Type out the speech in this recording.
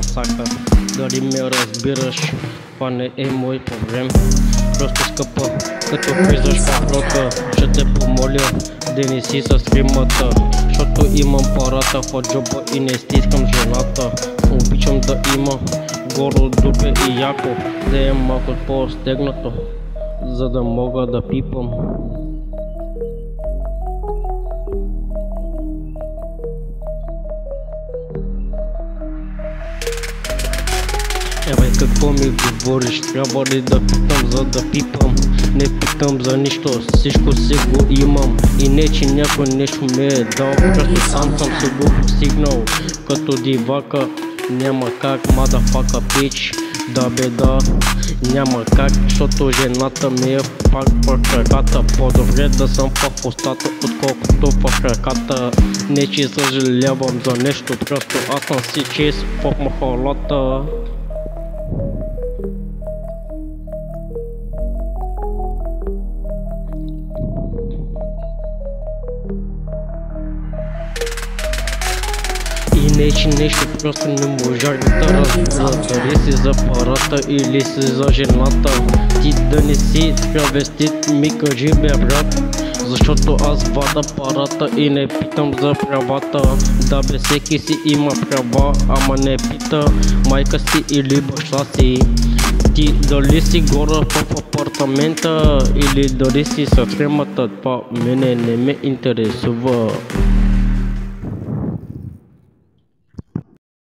посака. Дали ме разбираш, това не е мой проблем. Просто скъпа, като влизаш в рока, ще те помоля да не си с римата, защото имам парата в джоба и не стискам жената. Обичам да има горо дупе и яко, да е малко по-стегнато, за да мога да пипам. Евай, какво ми говориш? Трябва ли да питам, за да пипам? Не питам за нищо, всичко си го имам. И не, че някой нещо ме е дал, просто сам съм си го постигнал. Като дивака, няма как, motherfucker bitch. Да бе да, няма как, защото жената ми е пак в краката. По-добре да съм в устата, отколкото в краката. Не, че съжалявам за нещо, просто аз съм си чист в махалата. И не, че нещо просто не можах да разбера, дали си за парата или си за жената. Ти да не си травестит, ми кажи бе брат, защото аз вада парата и не питам за правата. Да бе, всеки си има права, ама не пита майка си или баща си. Ти дали си гора в апартамента или дали си с фремата, това мене не ме интересува.